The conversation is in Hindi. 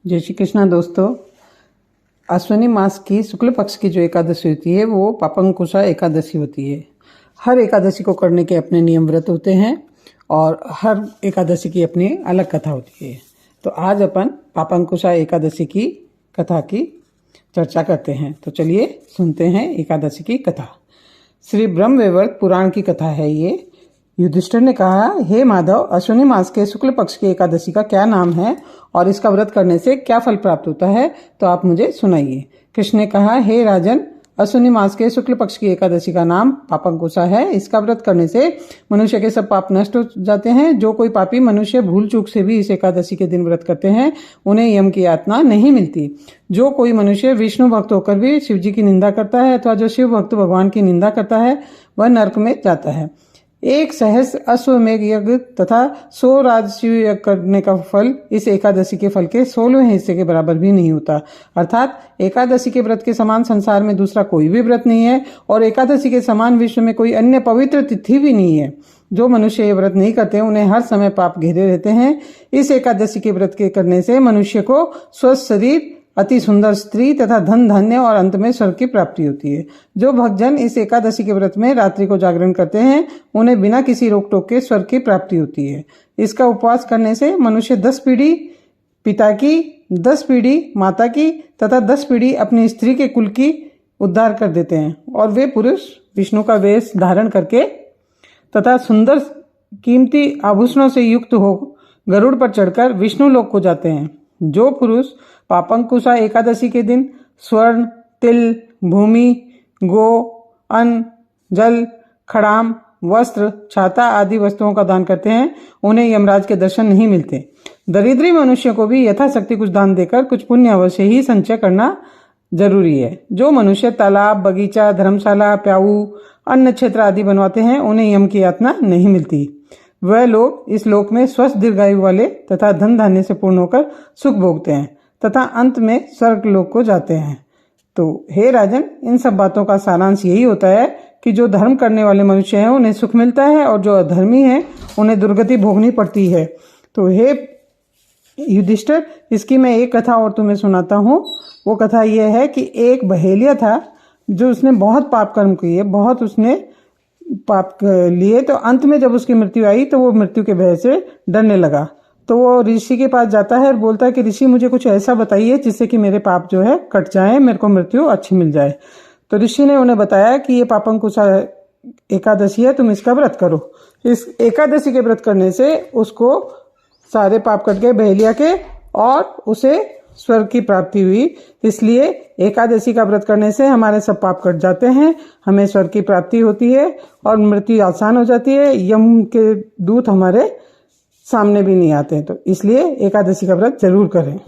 जय श्री कृष्णा दोस्तों। अश्विनी मास की शुक्ल पक्ष की जो एकादशी होती है वो पापंकुशा एकादशी होती है। हर एकादशी को करने के अपने नियम व्रत होते हैं और हर एकादशी की अपनी अलग कथा होती है। तो आज अपन पापंकुशा एकादशी की कथा की चर्चा करते हैं। तो चलिए सुनते हैं एकादशी की कथा। श्री ब्रह्मवैवर्त पुराण की कथा है ये। युधिष्ठिर ने कहा, हे माधव, अश्विनी मास के शुक्ल पक्ष की एकादशी का क्या नाम है और इसका व्रत करने से क्या फल प्राप्त होता है, तो आप मुझे सुनाइए। कृष्ण ने कहा, हे राजन, अश्विनी मास के शुक्ल पक्ष की एकादशी का नाम पापंकुशा है। इसका व्रत करने से मनुष्य के सब पाप नष्ट हो जाते हैं। जो कोई पापी मनुष्य भूल चूक से भी इस एकादशी के दिन व्रत करते हैं उन्हें यम की यातना नहीं मिलती। जो कोई मनुष्य विष्णु भक्त होकर भी शिव जी की निंदा करता है अथवा जो शिव भक्त भगवान की निंदा करता है वह नरक में जाता है। 1 सहस्त्र अश्वमेघ यज्ञ तथा 100 राजसूय यज्ञ करने का फल इस एकादशी के फल के 16वें हिस्से के बराबर भी नहीं होता। अर्थात एकादशी के व्रत के समान संसार में दूसरा कोई भी व्रत नहीं है और एकादशी के समान विश्व में कोई अन्य पवित्र तिथि भी नहीं है। जो मनुष्य ये व्रत नहीं करते उन्हें हर समय पाप घेरे रहते हैं। इस एकादशी के व्रत के करने से मनुष्य को स्वस्थ शरीर, अति सुंदर स्त्री तथा धन धान्य और अंत में स्वर्ग की प्राप्ति होती है। जो भक्तजन इस एकादशी के व्रत में रात्रि को जागरण करते हैं उन्हें बिना किसी रोक टोक के स्वर्ग की प्राप्ति होती है। इसका उपवास करने से मनुष्य 10 पीढ़ी पिता की, 10 पीढ़ी माता की तथा 10 पीढ़ी अपनी स्त्री के कुल की उद्धार कर देते हैं और वे पुरुष विष्णु का वेश धारण करके तथा सुंदर कीमती आभूषणों से युक्त हो गरुड़ पर चढ़कर विष्णु लोक को जाते हैं। जो पुरुष पापंकुशा एकादशी के दिन स्वर्ण, तिल, भूमि, गो, अन्न, जल, खड़ाम, वस्त्र, छाता आदि वस्तुओं का दान करते हैं उन्हें यमराज के दर्शन नहीं मिलते। दरिद्री मनुष्य को भी यथाशक्ति कुछ दान देकर कुछ पुण्य अवश्य ही संचय करना जरूरी है। जो मनुष्य तालाब, बगीचा, धर्मशाला, प्याऊ, अन्न क्षेत्र आदि बनवाते हैं उन्हें यम की यातना नहीं मिलती। वह लोग इस लोक में स्वस्थ दीर्घायु वाले तथा धन धान्य से पूर्ण होकर सुख भोगते हैं तथा अंत में स्वर्ग लोक को जाते हैं। तो हे राजन, इन सब बातों का सारांश यही होता है कि जो धर्म करने वाले मनुष्य हैं उन्हें सुख मिलता है और जो अधर्मी हैं उन्हें दुर्गति भोगनी पड़ती है। तो हे युधिष्ठिर, इसकी मैं एक कथा और तुम्हें सुनाता हूँ। वो कथा यह है कि एक बहेलिया था जो उसने बहुत पाप कर्म किए, बहुत उसने पाप लिए। तो अंत में जब उसकी मृत्यु आई तो वो मृत्यु के भय से डरने लगा। तो वो ऋषि के पास जाता है और बोलता है कि ऋषि, मुझे कुछ ऐसा बताइए जिससे कि मेरे पाप जो है कट जाए, मेरे को मृत्यु अच्छी मिल जाए। तो ऋषि ने उन्हें बताया कि ये पापंकुशा एकादशी है, तुम इसका व्रत करो। इस एकादशी के व्रत करने से उसको सारे पाप कट गए बहेलिया के और उसे स्वर्ग की प्राप्ति हुई। इसलिए एकादशी का व्रत करने से हमारे सब पाप कट जाते हैं, हमें स्वर्ग की प्राप्ति होती है और मृत्यु आसान हो जाती है। यम के दूत हमारे सामने भी नहीं आते। तो इसलिए एकादशी का व्रत जरूर करें।